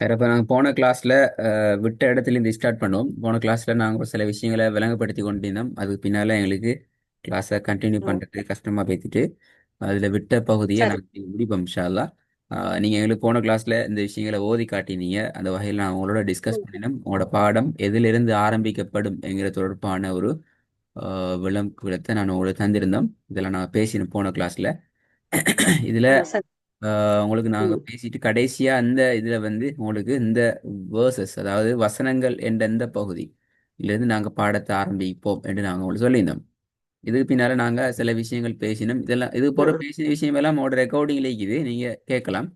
வேற இப்போ நாங்கள் போன கிளாஸில் விட்ட இடத்துலேருந்து ஸ்டார்ட் பண்ணுவோம். போன கிளாஸில் நாங்கள் சில விஷயங்களை விளங்கப்படுத்தி கொண்டிருந்தோம். அதுக்கு பின்னால் எங்களுக்கு கிளாஸை கண்டினியூ ம். பண்ணுறது கஷ்டமாக பேசிட்டு அதில் விட்ட பகுதியை சரி. நாங்கள் முடிப்போம் இன்ஷா அல்லாஹ். நீங்கள் எங்களுக்கு போன கிளாஸில் இந்த விஷயங்களை ஓதி காட்டினீங்க. அந்த வகையில் நான் உங்களோட டிஸ்கஸ் ம். பண்ணினோம். உங்களோட பாடம் எதிலிருந்து ஆரம்பிக்கப்படும் என்கிற தொடர்பான ஒரு விளக்கத்தை நான் உங்களுக்கு தந்திருந்தோம். இதெல்லாம் நான் பேசினோம் போன கிளாஸில். இதில் சரி. உங்களுக்கு நாங்கள் ம். பேசிட்டு கடைசியாக அந்த இதில் வந்து உங்களுக்கு இந்த வேர்சஸ் அதாவது வசனங்கள் என்ற இந்த பகுதி இதிலிருந்து நாங்கள் பாடத்தை ஆரம்பிப்போம் என்று நாங்கள் உங்களுக்கு சொல்லியிருந்தோம். இதுக்கு பின்னால் நாங்கள் சில விஷயங்கள் பேசினோம். இதெல்லாம் இது போகிற ம். பேசின விஷயம் எல்லாம் உங்களோட ரெக்கார்டிங்கில் இருக்குது, நீங்கள் கேட்கலாம்.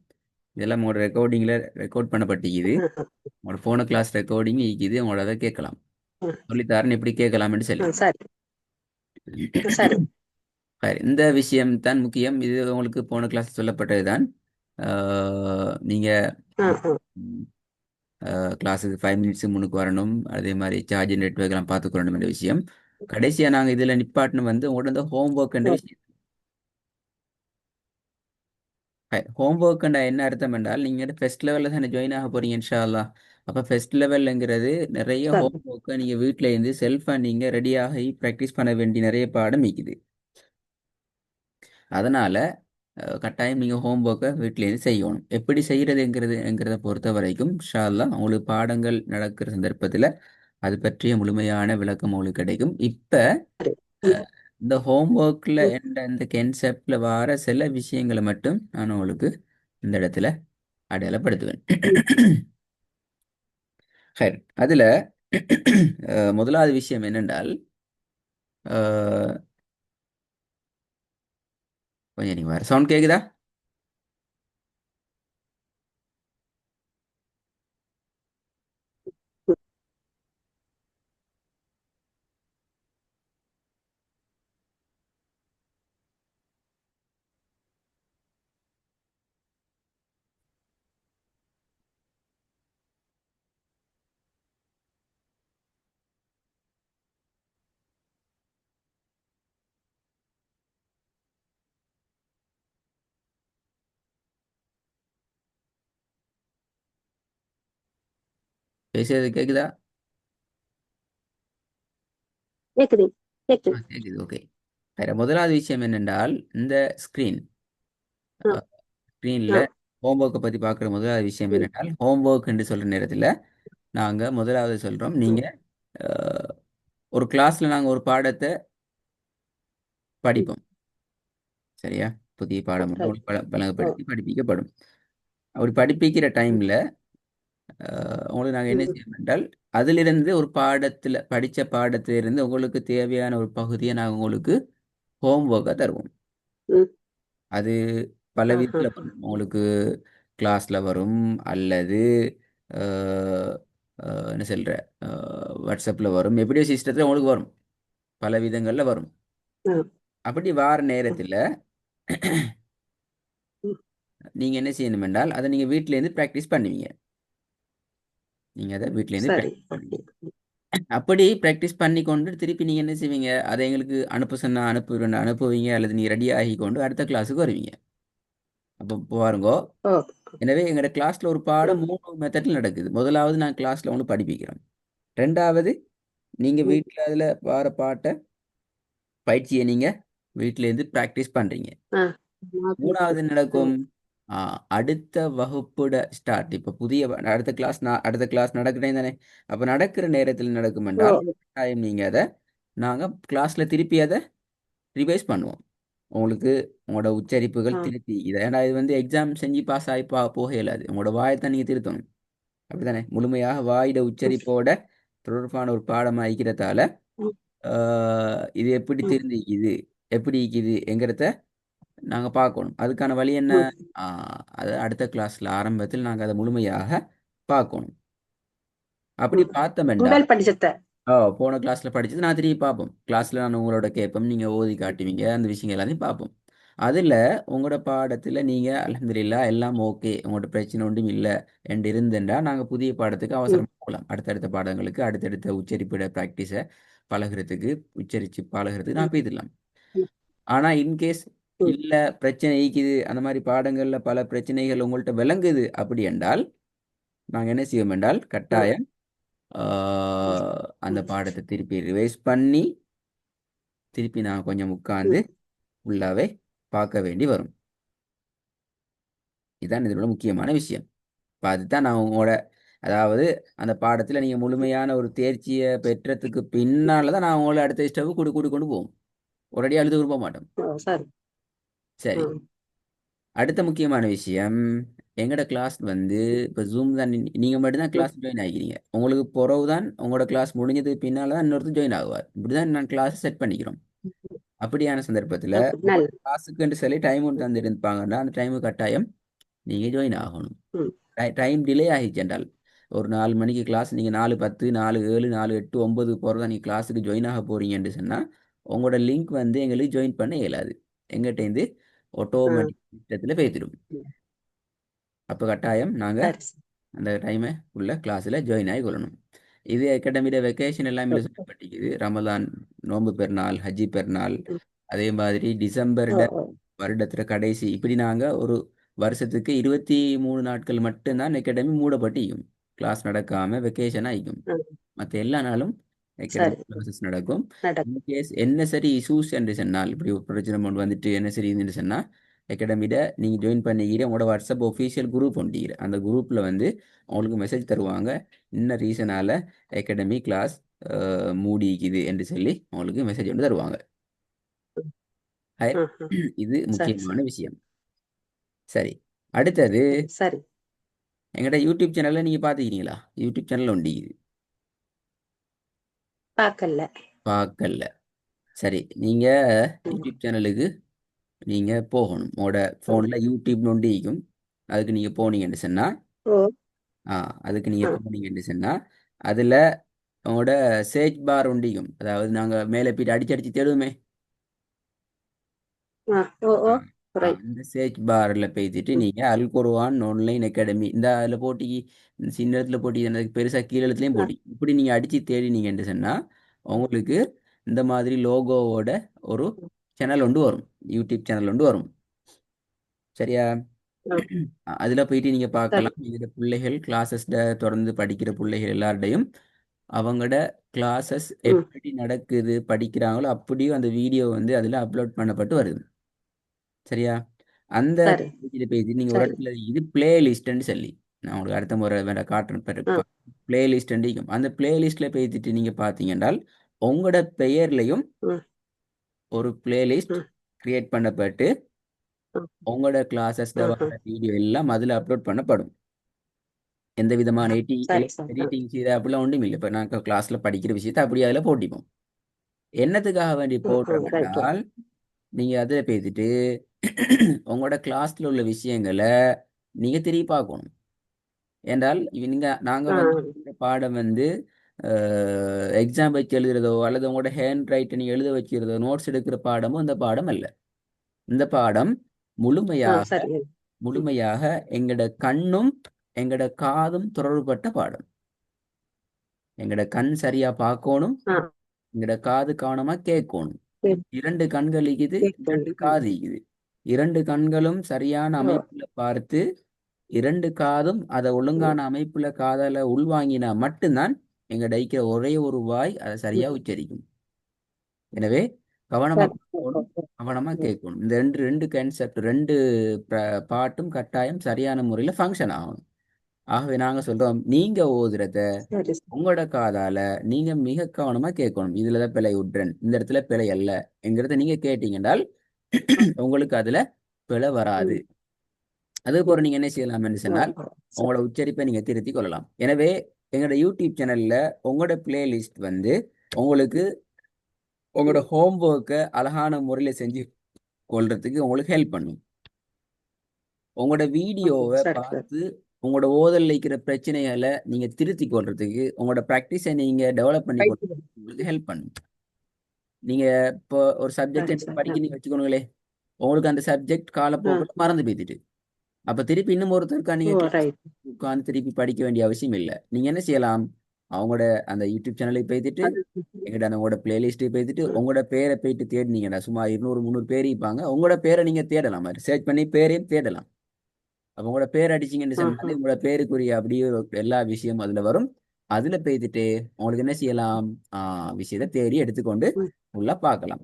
இதெல்லாம் உங்களோட ரெக்கார்டிங்கில் ரெக்கார்ட் பண்ணப்பட்டிருக்குது. ம். உங்களோட போன கிளாஸ் ரெக்கார்டிங் இருக்குது, உங்களோட அதை கேட்கலாம். ம். சொல்லித்தாரன் எப்படி கேட்கலாம்னு சொல்லி. சரி. சரி. சரி, இந்த விஷயம் தான் முக்கியம். இது உங்களுக்கு போன கிளாஸ் சொல்லப்பட்டது தான். நீங்கள் ம். ம். கிளாஸுக்கு 5 மினிட்ஸ் முன்னுக்கு வரணும். அதே மாதிரி சார்ஜ் நெட்ஒர்க் எல்லாம் பார்த்துக்கணும் என்ற விஷயம். கடைசியாக நாங்கள் இதில் நிப்பாட்டணும் வந்து உங்களோட இந்த ஹோம்ஒர்க் என்ற விஷயம். ஹோம்ஒர்க் என்ன அர்த்தம் என்றால் நீங்கள் ஃபர்ஸ்ட் லெவலில் தானே ஜாயின் ஆக போறீங்க இன்ஷா அல்லாஹ். அப்போ ஃபர்ஸ்ட் லெவலுங்கிறது நிறைய சரி. ஹோம்ஒர்க்கை நீங்கள் வீட்டில் இருந்து செல்ஃபாக நீங்கள் ரெடியாகி ப்ராக்டிஸ் பண்ண வேண்டிய நிறைய பாடம் இருக்குது. அதனால் கட்டாயம் நீங்கள் ஹோம்ஒர்க்கை வீட்டிலேருந்து செய்யணும். எப்படி செய்கிறதுங்கிறத பொறுத்த வரைக்கும் இன்ஷா அல்லாஹ் உங்களுக்கு பாடங்கள் நடக்கிற சந்தர்ப்பத்தில் அது பற்றிய முழுமையான விளக்கம் உங்களுக்கு கிடைக்கும். இப்போ சரி. ம். இந்த ஹோம்ஒர்க்கில் ம். என்ற இந்த கென்செப்டில் வர சில விஷயங்களை மட்டும் நான் உங்களுக்கு இந்த இடத்துல அடையாளப்படுத்துவேன். ம். சரி, அதில் முதலாவது விஷயம் என்னென்றால் அஹ், கொஞ்சம் நீங்கள் வேறு சவுண்ட் கேட்குதா? பேசுறது கேட்குதா? கேக்குது. கேக்குது. கேட்குது, ஓகே. வேறு முதலாவது விஷயம் என்னென்றால் இந்த ஸ்க்ரீன் ம். ஸ்க்ரீனில் ம். ஹோம்ஒர்க்கை பற்றி பார்க்குற முதலாவது விஷயம் ம். என்னென்றால் ஹோம்ஒர்க் என்று சொல்கிற நேரத்தில் நாங்கள் முதலாவது சொல்கிறோம், ம். நீங்கள் ஒரு கிளாஸில் நாங்கள் ஒரு பாடத்தை ம். படிப்போம். சரியா? புதிய பாடம் ஒன்று சரி. உங்களுக்கு ஓ. வழங்கப்படுத்தி படிப்பிக்கப்படும். அப்படி படிப்பிக்கிற ம். டைமில் உங்களுக்கு நாங்கள் என்ன ம். செய்வோம் என்றால் அதிலிருந்து ஒரு பாடத்தில் படித்த பாடத்திலிருந்து உங்களுக்கு தேவையான ஒரு பகுதியை நாங்கள் உங்களுக்கு ஹோம்ஒர்க்காக தருவோம். ம். அது பல ஆஹா. விதத்தில் வரும். உங்களுக்கு கிளாஸில் வரும், அல்லது அஹ், என்ன சொல்கிற வாட்ஸ்அப்பில் வரும், எப்படியோ சிஸ்டத்தில் உங்களுக்கு வரும், பல விதங்களில் வரும். ம். அப்படி வார ம். நேரத்தில் ம். நீங்கள் என்ன செய்யணும் என்றால் அதை நீங்கள் வீட்டிலேருந்து ப்ராக்டிஸ் பண்ணுவீங்க. நீங்கள் அதை வீட்டிலேருந்து சரி. Practice okay. பண்ணுவீங்க. அப்படி ப்ராக்டிஸ் பண்ணி கொண்டு திருப்பி நீங்கள் என்ன செய்வீங்க, அதை எங்களுக்கு அனுப்ப சொன்னால் அனுப்புவீங்க, அல்லது நீங்கள் ரெடி ஆகி கொண்டு அடுத்த கிளாஸுக்கு வருவீங்க. அப்போ பாருங்கோ. ஓ. எனவே எங்களோட கிளாஸில் ஒரு ம். பாடம் 3 மெத்தடில் நடக்குது. முதலாவது நான் கிளாஸில் ஒன்று படிப்பிக்கிறோம். ரெண்டாவது நீங்கள் ம். வீட்டில் அதில் வார பாட்டை பயிற்சியை நீங்கள் வீட்டிலேருந்து ப்ராக்டிஸ் பண்ணுறீங்க. ஆ. மாதிரி. மூணாவது என்ன நடக்கும்? ம். ஆ, அடுத்த வகுப்போட ஸ்டார்ட் இப்போ புதிய அடுத்த கிளாஸ் நடக்கிறேன் தானே. அப்போ நடக்கிற நேரத்தில் நடக்கும் ஓ. என்றால் டைம் நீங்கள் அதை நாங்கள் கிளாஸில் திருப்பி அதை ரிவைஸ் பண்ணுவோம். உங்களுக்கு உங்களோட உச்சரிப்புகள் ஆ. திருத்தி இதை ஏன்னா இது வந்து எக்ஸாம் செஞ்சு பாஸ் ஆகி போக இயலாது. உங்களோட வாயத்தை நீங்கள் திருத்தணும். அப்படித்தானே, முழுமையாக வாயிட ம். உச்சரிப்போட தொடர்பான ஒரு பாடமாக இருக்கிறதால ம். இது எப்படி ம். திருந்திக்குது, எப்படி இருக்குது என்கிறத நாங்கள் பார்க்கணும். அதுக்கான வழி என்ன? ம். அது அடுத்த கிளாஸில் ஆரம்பத்தில் நாங்கள் அதை முழுமையாக பார்க்கணும். அப்படி ம். பார்த்தோம்டா முதல் படிச்சத. போன கிளாஸில் படிச்சது நான் திரும்பி பார்ப்போம். கிளாஸில் நான் உங்களோட கேட்போம், நீங்கள் ஓதி காட்டுவீங்க, அந்த விஷயங்கள் எல்லாத்தையும் பார்ப்போம். அதில் உங்களோட பாடத்தில் நீங்கள் அல்ஹம்துலில்லாஹ் எல்லாம் ஓகே, உங்களோட பிரச்சனை ஒன்றும் இல்லை என்று இருந்துட்டா நாங்கள் புதிய பாடத்துக்கு ம். அவசரமாக போகலாம். அடுத்தடுத்த பாடங்களுக்கு அடுத்தடுத்த உச்சரிப்பிட ப்ராக்டிஸை பழகிறதுக்கு, உச்சரித்து பழகிறதுக்கு ம். நான் போய்த்திடலாம். ம். ஆனால் இன்கேஸ் ம். இல்லை பிரச்சனை ஈக்குது, அந்த மாதிரி பாடங்களில் பல பிரச்சனைகள் உங்கள்கிட்ட விளங்குது அப்படி என்றால் நாங்கள் என்ன செய்வோம் என்றால் ஆ, கட்டாயம் ம், அந்த ம், பாடத்தை திருப்பி ரிவைஸ் பண்ணி திருப்பி நான் கொஞ்சம் உட்கார்ந்து ம். ஃபுல்லாகவே பார்க்க வேண்டி வரும். இதுதான் இதோட முக்கியமான விஷயம். இப்போ அதுதான் நான் உங்களோட அதாவது அந்த பாடத்தில் நீங்கள் முழுமையான ஒரு தேர்ச்சியை பெற்றதுக்கு பின்னால் தான் நான் உங்களை அடுத்த ஸ்டெப்பு கூட்டி கொண்டு போவோம். ஒரேடியாக அழுது விரும்ப மாட்டோம். ஓ, சரி. சரி. ம், அடுத்த முக்கியமான விஷயம், எங்களோட கிளாஸ் வந்து இப்போ ஜூம் தான் நீங்கள் மட்டும்தான் ம். கிளாஸ் ஜாயின் ஆகிக்கிறீங்க. உங்களுக்கு பிறகு தான் உங்களோட கிளாஸ் முடிஞ்சதுக்கு பின்னால் தான் இன்னொருத்தர் ஜாயின் ஆகுவார். இப்படி தான் நான் கிளாஸ் செட் பண்ணிக்கிறோம். அப்படியான சந்தர்ப்பத்தில் அப்படி உங்களோட நல்ல. கிளாஸுக்குன்னு சொல்லி டைம் ஒன்று தந்துருப்பாங்கன்னா அந்த டைமு கட்டாயம் நீங்கள் ஜாயின் ஆகணும். ம், டைம் டிலே ஆகிச்சு என்றால் ஒரு 4 மணிக்கு கிளாஸ் நீங்கள் 4:10 4:07 4:08 9 போகிறதா நீங்கள் கிளாஸுக்கு ஜாயின் ஆக போறீங்கன்னு சொன்னால் உங்களோட லிங்க் வந்து எங்களுக்கு ஜாயின் பண்ண இயலாது. எங்கிட்டேருந்து ஆ, ஆட்டோமேட்டிக் சிஸ்டத்தில் பேத்திடும். ம். அப்போ கட்டாயம் நாங்கள் சரி, சரி. அந்த டைமை உள்ள கிளாஸில் ஜாயின் ஆகி கொள்ளணும். இது அகாடமியோட வெக்கேஷன் எல்லாம் இல்லை ஓ, சொல்லப்பட்டிருக்குது. ரமலான் நோன்பு பெருநாள் ஹஜ்ஜி பெருநாள் ம். அதே மாதிரி டிசம்பர் ஓ, ஓ. வருடத்தில் கடைசி இப்படி நாங்கள் ஒரு வருஷத்துக்கு 23 நாட்கள் மட்டும்தான் அகாடமி மூடப்பட்டிருக்கும். கிளாஸ் நடக்காமல் வெக்கேஷன் ஆகிக்கும். ம். மற்ற எல்லா நாளும் அகாடமிக் சரி. கிளாஸஸ் நடக்கும். நடக்கும். இன்கேஸ் என்ன சரி இஷ்யூஸ் என்று சொன்னால் இப்படி ஒரு பிரச்சனை கொண்டு வந்துட்டு என்ன சரி இதுன்னு சொன்னால் அகாடமியில் நீங்கள் ஜாயின் பண்ணிக்கிற உங்களோட வாட்ஸ்அப் ஒஃபீஷியல் குரூப் ஒண்டிக்கிற அந்த குரூப்பில் வந்து உங்களுக்கு மெசேஜ் தருவாங்க. இன்ன ரீசனால் அகாடமி கிளாஸ் மூடிக்குது என்று சொல்லி உங்களுக்கு மெசேஜ் ஒன்று தருவாங்க. ஹை, ஆ, ஆ. இது சரி, முக்கியமான சரி. விஷயம். சரி. அடுத்தது சரி. எங்கள்கிட்ட யூடியூப் சேனலில் நீங்கள் பார்த்துக்கிறீங்களா? யூடியூப் சேனல் உண்டு. பார்க்கல. பார்க்கல. சரி. நீங்கள் ம். யூடியூப் சேனலுக்கு நீங்கள் போகணும். உங்களோட ம். ஃபோனில் யூடியூப் நொண்டிக்கும். அதுக்கு நீங்கள் போனீங்கன்னு சொன்னால் ஓ, ஆ அதுக்கு ஆ, நீங்கள் போனீங்கன்னு சொன்னால் அதில் உங்களோட சர்ச் பார் உண்டிக்கும். அதாவது நாங்கள் மேலே போயிட்டு அடிச்சு அடிச்சு தேடுவோமே. ஆ, ஓ, ஆ, ஓ. ரைட். அந்த சர்ச் பாரில் போய்த்துட்டு ம். நீங்கள் அல் குர்ஆன் ஆன்லைன் அகாடமி இந்த அதில் போட்டி சின்ன இடத்துல போட்டி எனக்கு பெருசாக கீழே இடத்துலையும் ஆ, போட்டி இப்படி நீங்கள் அடித்து தேடினீங்கன்னு சொன்னால் உங்களுக்கு இந்த மாதிரி லோகோவோட ஒரு சேனல் ஒன்று வரும். யூடியூப் சேனல் ஒன்று வரும். சரியா? ஆ. அதில் போயிட்டு நீங்கள் சரி. பார்க்கலாம். இதில் பிள்ளைகள் கிளாஸஸில் தொடர்ந்து படிக்கிற பிள்ளைகள் எல்லார்டையும் அவங்களோட கிளாஸஸ் ம். எப்படி நடக்குது படிக்கிறாங்களோ அப்படியும் அந்த வீடியோ வந்து அதில் அப்லோட் பண்ணப்பட்டு வருது. சரியா? அந்த சரி. பேஜில் போயிட்டு நீங்கள் ஒரு சரி. இடத்துல இது பிளேலிஸ்ட்னு சொல்லி நான் உங்களுக்கு அடுத்த முறை வேற காட்டுறேன். ஆ, பிளேலிஸ்ட் இருக்கும். அந்த பிளேலிஸ்ட்டில் போயிட்டு நீங்கள் பார்த்தீங்க என்றால் உங்களோட பெயர்லையும் ம். ஒரு பிளேலிஸ்ட் ம். கிரியேட் பண்ணப்பட்டு ம். உங்களோட கிளாஸஸில் ஆஹா. வர வீடியோ எல்லாம் அதில் அப்லோட் பண்ணப்படும். எந்த விதமான சரி, சரி. ஆ. எடிட்டிங் செய்த அப்படிலாம் ஒன்றும் இல்லை. இப்போ நான் கிளாஸில் படிக்கிற விஷயத்தை அப்படியே அதில் போட்டிப்போம். என்னத்துக்காக வேண்டி ம். ம். போடுறோம் ரைட். என்றால் நீங்கள் அதில் பேசிட்டு உங்களோட கிளாஸில் உள்ள விஷயங்களை நீங்கள் திருப்பி பார்க்கணும். என்றால் நாங்கள் ஆ. வந்து இந்த பாடம் வந்து எக்ஸாம் வச்சு எழுதுறதோ அல்லது உங்களோட ஹேண்ட் ரைட்டை நீங்கள் எழுத வச்சுக்கிறதோ நோட்ஸ் எடுக்கிற பாடமோ இந்த பாடம் அல்ல. இந்த பாடம் ஆ, முழுமையாக சரி. ம். முழுமையாக எங்களோட கண்ணும் எங்களோட காதும் தொடர்புபட்ட பாடம். எங்களோட கண் சரியா பார்க்கணும், ஆ. எங்களோட காது கவனமா கேட்கணும். சரி. 2 கண்கள் இருக்குது, கேட்கணும். 2 காது இருக்குது. 2 கண்களும் சரியான ஓ. அமைப்புல பார்த்து 2 காதும் அதை ம். ஒழுங்கான அமைப்புல காதால உள்வாங்கினா மட்டும்தான் எங்க டைக்கிற ஒரே ஒரு வாய் அதை சரியா ம். உச்சரிக்கும். எனவே கவனமா சரி. ஓ, ஓ, பார்க்கணும், ஓ. கவனமா ம். கேட்கணும். இந்த ரெண்டு ரெண்டு கான்செப்ட் பாட்டும் கட்டாயம் சரியான முறையில் ஃபங்க்ஷன் ஆகணும். ஆகவே நாங்க சொல்றோம் நீங்க ஓதுறத சரி, சரி. உங்களோட காதால நீங்க மிக கவனமா கேட்கணும். இதுலதான் பிழை விட்றேன், இந்த இடத்துல பிழை அல்ல என்கிறத நீங்க கேட்டீங்கன்றால் ஆ. உங்களுக்கு அதுல பிழை வராது. ம். ம். அதுக்கப்புறம் நீங்க என்ன செய்யலாம் என்று ஓ, சொன்னால் ஓ. சரி. உங்களோட உச்சரிப்பை நீங்க திருத்திக் கொள்ளலாம். எனவே எங்களோட யூடியூப் சேனல்ல உங்களோட பிளேலிஸ்ட் வந்து உங்களுக்கு உங்களோட ம். ஹோம்ஒர்க்கை அழகான முறையில் செஞ்சு கொள்றதுக்கு உங்களுக்கு ஹெல்ப் பண்ணும். உங்களோட ம். வீடியோவை சரி, சரி. பார்த்து உங்களோட ஓதல்ல இருக்கிற பிரச்சனைகளை நீங்க திருத்தி கொள்றதுக்கு உங்களோட ப்ராக்டிஸை நீங்க டெவலப் பண்ணி ரைட். கொள்றதுக்கு உங்களுக்கு ஹெல்ப் பண்ணும். நீங்க இப்போ ஒரு சப்ஜெக்ட் சரி, எடுத்து சரி. ஆ. படிக்கிறீங்க வச்சுக்கோங்களேன், உங்களுக்கு அந்த சப்ஜெக்ட் ஆ. காலப்போக்கில் மறந்து போய்த்துட்டு அப்ப திருப்பி இன்னும் ஒருத்தருக்கா ஓ, நீங்க கிளாஸ் ரைட். உட்காந்து திருப்பி படிக்க வேண்டிய அவசியம் இல்லை. நீங்க என்ன செய்யலாம், அவங்களோட அந்த யூடியூப் சேனலுக்கு போய்த்துட்டு அது. எங்கிட்ட அந்த உங்களோட பிளேலிஸ்ட்டு போய்த்துட்டு ம். உங்களோட பேரை போயிட்டு தேடினீங்கடா சும்மா 200 300 பேர் இருப்பாங்க. உங்களோட பேரை நீங்க தேடலாம், மாதிரி சர்ச் பண்ணி பேரையும் தேடலாம். அப்போ உங்களோட பேர் அடிச்சிங்கன்னு சொன்னாலே ஆஹா. உங்களோட பேருக்குரிய அப்படியே எல்லா விஷயமும் அதுல வரும். அதுல போய்த்துட்டு உங்களுக்கு என்ன செய்யலாம், விஷயத்தை தேடி எடுத்துக்கொண்டு ம், உள்ள பார்க்கலாம்.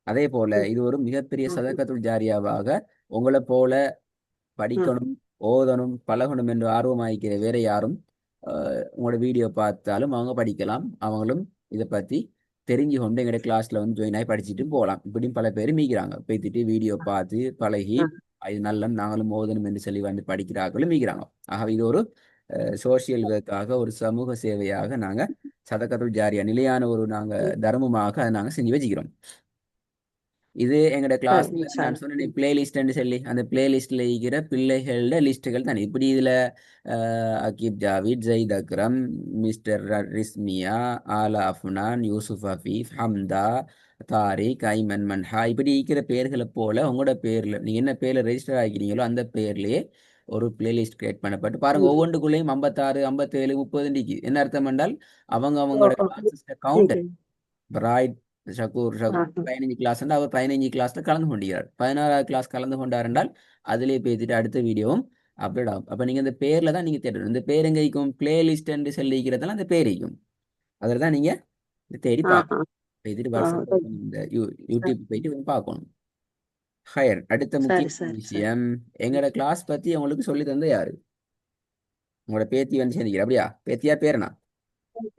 அதே போல ம், இது ஒரு மிகப்பெரிய ம், சதக்கத்துல் ஜாரியாவாக உங்களை போல ம், படிக்கணும், ஓதணும், பழகணும் என்று ஆர்வமாயிருக்கிற வேற யாரும் உங்களோட வீடியோ பார்த்தாலும் அவங்க படிக்கலாம். அவங்களும் இதை பத்தி தெரிஞ்சு கொண்டு எங்களோட கிளாஸ்ல வந்து ஜாயின் ஆகி படிச்சுட்டு போகலாம். இப்படியும் பல பேர் மீக்கிறாங்க. போய்த்துட்டு வீடியோ பார்த்து பழகி ஆ. இது நல்ல நாங்களும் ஓதணும் என்று சொல்லி வந்து படிக்கிறார்களும் மீக்கிறாங்க. ஆகவே இது ஒரு சோசியல் ஒர்க்காக, ஒரு சமூக சேவையாக நாங்க சதக்கத்துல் ஜாரியா நிலையான ஒரு நாங்க ம், தர்மமாக அதை நாங்க செஞ்சு வச்சுக்கிறோம். இது எங்களோட சரி கிளாஸ்ல நான் இன்ஷால்லா. சொன்னேன் பிளேலிஸ்ட்னு சொல்லி அந்த பிளேலிஸ்ட்ல இருக்கிற பிள்ளைகளோட லிஸ்ட்டுகள் தான் இப்படி இதுல அகீப் ஜாவித், ஜெயித் அக்ரம், மிஸ்டர் ரிஸ்மியா, ஆலா அஃப்னான், யூசுப் ஹஃபீஃப், ஹம்தா, தாரிக், ஐமன் மன்ஹா இப்படி இருக்கிற பேர்களை போல உங்களோட பேர்ல நீங்க என்ன பேர்ல ரெஜிஸ்டர் ஆகிக்கிறீங்களோ அந்த பேர்லயே ஒரு பிளேலிஸ்ட் கிரியேட் பண்ணப்பட்டு பாருங்க. ம். ஒவ்வொன்றுக்குள்ளேயும் 56, 57, 30 என்ன அர்த்தம் என்றால் அவங்க ஓ, அவங்களோட ஓ. Classes count. ம். பிராய்ட் ஷக்கூர் ஆஹா. 15 கிளாஸ் அவர் 15 கிளாஸ்ல கலந்து கொண்டிருக்கிறார். 16வது கிளாஸ் கலந்து கொண்டார் என்றால் அதிலே பேசிட்டு அடுத்த வீடியோவும் அப்லோட் ஆகும். அப்ப நீங்க இந்த பேர்ல தான் நீங்க தேடணும். இந்த பேர் எங்க இருக்கும், பிளேலிஸ்ட் என்று சொல்லிக்கிறதெல்லாம் அந்த பேர் இருக்கும். அதில் தான் நீங்க தேடி ஆஹா. பார்க்கணும். பேசிட்டு ஆ, வாட்ஸ்அப் சரி. இந்த யூடியூப் போயிட்டு கொஞ்சம் பார்க்கணும். ஹயர் அடுத்த சரி முக்கியமான சரி சரி. விஷயம், எங்களோட கிளாஸ் பத்தி உங்களுக்கு சொல்லி தந்த யாரு, உங்களோட பேத்தி வந்து சேர்ந்துக்கிறா அப்படியா, பேத்தியா பேரனா?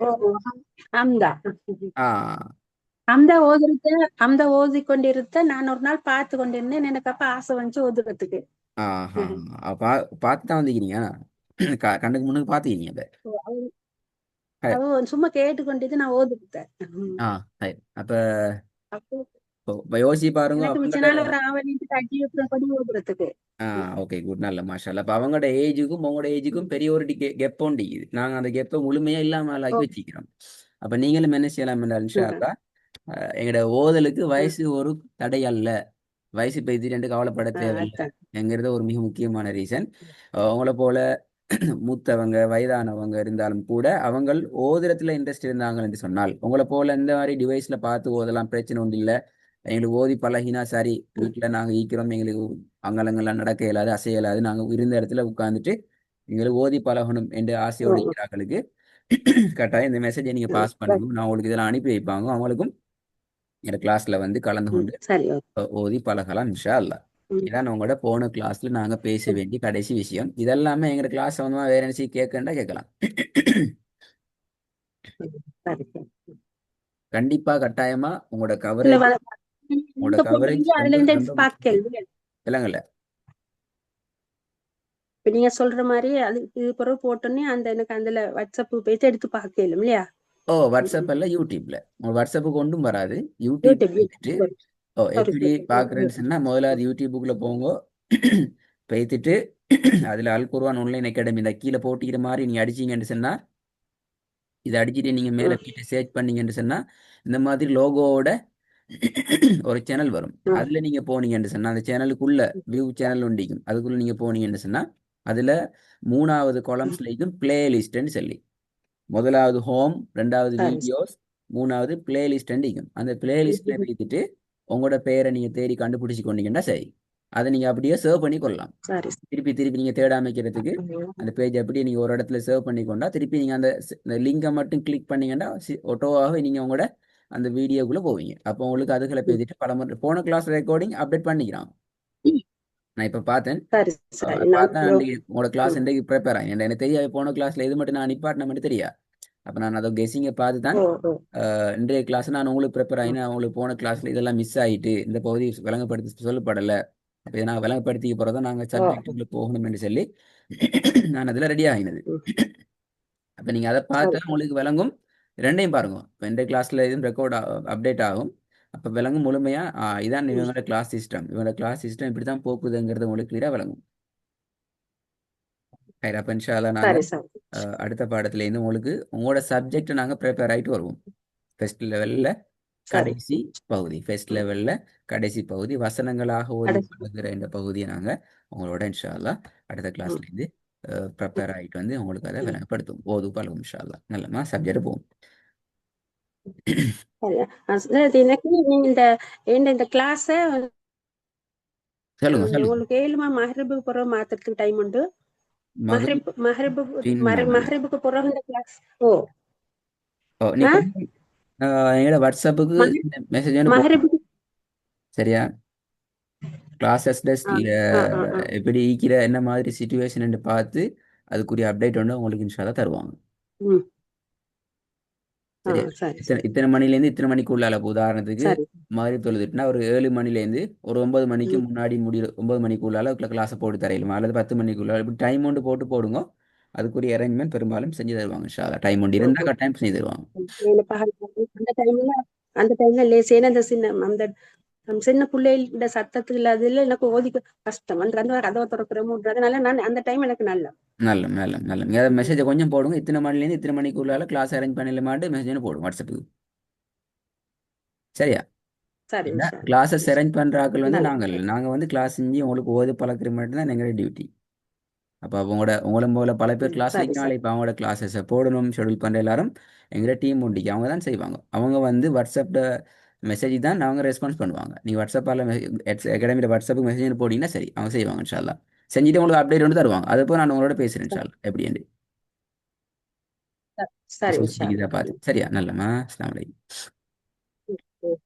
ஓ, அம்தா. ஆ அம்தா ஓதுறத அம்தா ஓதி கொண்டிருந்த நான் ஒரு நாள் பார்த்து கொண்டிருந்தேன். எனக்கு அப்ப ஆசை வந்துச்சு ஓதுறதுக்கு. ஆஹா. பார்த்து தான் வந்துக்கிறீங்க. கண்ணுக்கு முன்னுக்கு பார்த்துக்கிறீங்க. அவ அப்ப அவ சும்மா கேட்டு கொண்டிருந்து நான் ஓதுட்டேன். ஆ சரி. அப்ப அப்போ இப்ப யோசிச்சு பாருங்க எனக்கு மிச்ச அவங்களோட. நாள் ஒரு ஆவலிட்டு தட்டி விட்டுறபடி ஓதுறதுக்கு. ஆ ஓகே குட், நல்ல மாஷால்லா. அப்ப அவங்களோட ஏஜுக்கும் உங்களோட ஏஜுக்கும் பெரிய ஒரு கெப் ஒண்டிக்குது. நாங்க அந்த கெப்பை முழுமையா இல்லாமல் ஓ, ஆக்கி வச்சுக்கிறோம். அப்ப நீங்களும் என்ன செய்யலாம் என்றால் இன்ஷா ம், அல்லாஹ், எங்களோட ஓதலுக்கு ம். வயசு ஒரு தடை அல்ல. வயசு பத்தி ரெண்டு கவலைப்பட தேவையில்லை அதான். என்கிறது ஒரு மிக முக்கியமான ரீசன். உங்களை போல மூத்தவங்க வயதானவங்க இருந்தாலும் கூட அவங்கள் ஓதுறதுல இன்ட்ரெஸ்ட் இருந்தாங்க என்று சொன்னால் உங்களை போல இந்த மாதிரி டிவைஸ்ல பார்த்து ஓதலாம், பிரச்சனை ஒன்றும் இல்லை. எங்களுக்கு ஓதி பழகினா சரி, ம், வீட்டில் நாங்கள் ஈக்கிறோம், எங்களுக்கு அங்கலங்கள்லாம் நடக்க இயலாது, அசைய இயலாது, நாங்கள் இருந்த இடத்துல உட்காந்துட்டு எங்களுக்கு ஓதி பழகணும் என்ற ஓ, ஆசையோடு இருக்கிறார்களுக்கு கட்டாயம் இந்த மெசேஜை நீங்கள் ம், பாஸ் சரி. பண்ணுங்க. நான் உங்களுக்கு இதெல்லாம் அனுப்பி வைப்பாங்க. அவங்களுக்கும் என் கிளாஸ்ல வந்து கலந்து ம், கொண்டு சரி. ஓ, ஓதி பழகலாம் இன்ஷா அல்லாஹ். ம், இதான் உங்களோட போன கிளாஸ்ல நாங்க பேச ம், வேண்டிய கடைசி விஷயம். இதெல்லாமே எங்க கிளாஸ் சம்பந்தமா வேற என்ன கேட்கண்டா கேட்கலாம். ம், சரி சரி. கண்டிப்பா கட்டாயமா உங்களோட இல்ல கவரேஜ், உங்களோட நீங்க கவரேஜ் போடுறீங்க ரொம்ப அதுல இருந்து ரொம்ப எடுத்து முக்கியம். பார்க்கல. இல்லைங்கல்ல. இப்ப நீங்க சொல்ற மாதிரி அது இது பிறகு போட்டோன்னே அந்த எனக்கு அதுல வாட்ஸ்அப் போயிட்டு எடுத்து பார்க்கல இல்லையா? ஓ ம். வாட்ஸ்அப் அல்ல, யூடியூப்ல. உங்க வாட்ஸ்அப்புக்கு ஒன்றும் வராது. யூடியூப் யூடியூப் போயிட்டு யூடியூப். ஓ சாரி எப்படி சாரி. பார்க்குறேன்னு சொன்னா முதல்ல அது யூடியூபுக்குள்ள போங்க. போய்த்துட்டு அதுல அல் குர்ஆன் ஆன்லைன் அகாடமி இந்த கீழே போட்டிக்கிற மாதிரி நீங்க அடிச்சீங்கன்னு சொன்னா, இதை அடிச்சுட்டு நீங்க மேல போயிட்டு சர்ச் பண்ணீங்கன்னு சொன்னா இந்த மாதிரி லோகோவோட ஒரு சேனல் வரும். அதுல நீங்க போனீங்கன்னு சொன்னா அந்த சேனலுக்குள்ள வியூ சேனல் உண்டிக்கும். அதுக்குள்ள நீங்க போனீங்கன்னு சொன்னா அதுல 3வது காலம்ஸ்ல இருக்கும் பிளேலிஸ்ட்னு சொல்லி, முதலாவது ஹோம், ரெண்டாவது சரி வீடியோஸ், மூணாவது பிளேலிஸ்ட் இருக்கும். அந்த பிளேலிஸ்ட்ல போயிட்டு உங்களோட பெயரை நீங்க தேடி கண்டுபிடிச்சு கொண்டீங்கன்னா சரி, அதை நீங்க அப்படியே சேவ் பண்ணி கொள்ளலாம். சரி. திருப்பி திருப்பி நீங்க தேடாம வைக்கிறதுக்கு அந்த பேஜ் அப்படியே நீங்க ஒரு இடத்துல சேவ் பண்ணிக்கொண்டா திருப்பி நீங்க அந்த லிங்கை மட்டும் கிளிக் பண்ணீங்கன்னா ஆட்டோவாகவே நீங்க உங்களோட அந்த வீடியோக்குள்ள போவீங்க. அப்போ உங்களுக்கு அதுகளை பேசிட்டு பல முறை போன கிளாஸ் ரெக்கார்டிங் அப்டேட் பண்ணிக்கிறான். நான் இப்ப பார்த்தேன். சரி சரி. நான் பார்த்தா அன்றைக்கு உங்களோட கிளாஸ் இன்றைக்கு ப்ரிப்பேர் ஆகி எனக்கு தெரியாது போன கிளாஸ்ல இது மட்டும் நான் நிப்பாட்டின மட்டும் தெரியா. அப்ப நான் அதை கெஸிங்கை பார்த்து தான் ஓ ஓ. இன்றைய கிளாஸ் நான் உங்களுக்கு ப்ரிப்பேர் ம், ஆகினா உங்களுக்கு போன கிளாஸ்ல இதெல்லாம் மிஸ் ஆயிட்டு இந்த பகுதி விளங்கப்படுத்தி சொல்லப்படலை. அப்போ இதை நான் விளங்கப்படுத்திக்க போகிறதா நாங்கள் ஓ, சப்ஜெக்டுக்குள்ள போகணும் என்று சொல்லி நான் அதில் ரெடி ஆகினது. ம், அப்போ நீங்கள் அதை பார்த்தா சரி உங்களுக்கு விளங்கும். ரெண்டையும் பாருங்க. இப்போ இந்த கிளாஸில் இதுவும் ரெக்கார்ட் அப்டேட் ஆகும். அப்போ விளங்கும் முழுமையாக இதான் ம், இவங்களோட கிளாஸ் சிஸ்டம், இவங்களோட கிளாஸ் சிஸ்டம் இப்படி தான் போக்குதுங்கிறது உங்களுக்கு கிளியராக விளங்கும். சரி, அப்போ இன்ஷால்லா சரி நாங்கள் சரி. அடுத்த பாடத்துலேருந்து உங்களுக்கு உங்களோட சப்ஜெக்ட் நாங்கள் ப்ரிப்பேர் ஆகிட்டு வருவோம். ஃபர்ஸ்ட் லெவலில் சரி. கடைசி பகுதி, ஃபர்ஸ்ட் ம். லெவலில் கடைசி பகுதி வசனங்களாக ஓதி கடைசி. பழகுற இந்த பகுதியை நாங்கள் உங்களோட இன்ஷா அல்லாஹ் அடுத்த ம், கிளாஸ்லேருந்து ப்ரிப்பேர் ஆகிட்டு வந்து உங்களுக்கு அதை ம், விளங்கப்படுத்தும். ஓது பழகும் இன்ஷா அல்லாஹ். நல்லமா சப்ஜெக்ட் போகும். சரி. அது எனக்கு நீங்க இந்த இந்த கிளாஸ சொல்லுங்க சொல்லுங்க. உங்களுக்கு ஏழுமா மஹரிபுக்கு பிறகு மாத்துறதுக்கு டைம் உண்டு. மகரிப் பின்னால. மஹரிபுக்கு பிறகு இந்த கிளாஸ். ஓ. ஓ நீ ஆ கொஞ்சம் எங்களோட வாட்ஸ்அப்புக்கு மஹரி மெசேஜ் ஒன்று போடுங்க. மஹரிபுக்கு. சரியா? கிளாஸஸ் ஆ ஆ ஆ ஆ எப்படி ஈக்கிற என்ன மாதிரி சுச்சுவேஷன் பார்த்து அதுக்குரிய அப்டேட் ஒன்று உங்களுக்கு இன்ஷால்லா தருவாங்க. ம். ஆ சரியா? சரி இத்தனை சரி இத்தனை மணிலேருந்து இத்தனை மணிக்குள்ளால இப்போ உதாரணத்துக்கு சரி. மகரிப் தொழுதுட்டுனா ஒரு 7 மணிலேருந்து ஒரு 9 மணிக்கு ம். முன்னாடி 9 மணிக்குள்ளால கிளாஸை போட்டு தரையிலுமா அல்லது 10 மணிக்குள்ளால இப்படி டைம் ஒன்று போட்டு போடுங்க. அதுக்குரிய அரேஞ்ச்மெண்ட் பெரும்பாலும் செஞ்சு தருவாங்க இன்ஷால்லா. டைம் ஒன்று ஓ இருந்தால் ஓ. கட்டாயம் செஞ்சு தருவாங்க. ஏழு பகல் அந்த டைம்ல லேசேன அந்த சின்ன அந்த சின்ன பிள்ளைகளோட சத்தத்துல அதுல எனக்கு ஓதிக்க கஷ்டம். அந்த கதவை திறக்கிற மூடுறது அதனால நான் அந்த டைம் எனக்கு நல்ல. நல்ல நல்ல நல்ல நீங்கள் ம். மெசேஜை கொஞ்சம் போடுங்க. இத்தனை மணிலேருந்து இத்தனை மணிக்குள்ளால கிளாஸ் அரேஞ்ச் பண்ணல மாட்டு மெசேஜ் போடுங்க வாட்ஸ்அப்புக்கு. சரியா? சரி ஏன்னா இன்ஷா அல்லாஹ். கிளாஸஸ் அரேஞ்ச் பண்ணுற ஆட்கள் வந்து நல்ல. நாங்கள் வந்து கிளாஸ் செஞ்சு உங்களுக்கு ஓதி பழக்கிற மட்டும்தான் எங்களோட டியூட்டி. அப்போ உங்களை போல பல பேர் கிளாஸ்ல சரி இருக்கனால சரி இப்போ அவங்களோட கிளாஸஸை போடணும் ஷெடியூல் பண்ணுற எல்லாரும் எங்களோட டீம் உண்டிக்கு அவங்க தான் செய்வாங்க. அவங்க வந்து வாட்ஸ்அப்பில் மெசேஜ் தான் அவங்க ரெஸ்பான்ஸ் பண்ணுவாங்க. நீங்கள் வாட்ஸ்அப்பால் அகாடமியில் வாட்ஸ்அப்புக்கு மெசேஜ் போட்டிங்கன்னா சரி அவங்க செய்வாங்க இன்ஷால்லா. செஞ்சுட்டு உங்களுக்கு அப்டேட் வந்து தருவாங்க. அதுப்போ நான் உங்களோட பேசுகிறேன் இன்ஷால்லா எப்படின்னு சரி மெசேஜ் இன்ஷா இதாக அல்லாஹ். பார்த்து. சரியா? நல்லம்மா. அஸ்ஸலாமு அலைக்கும். ம்.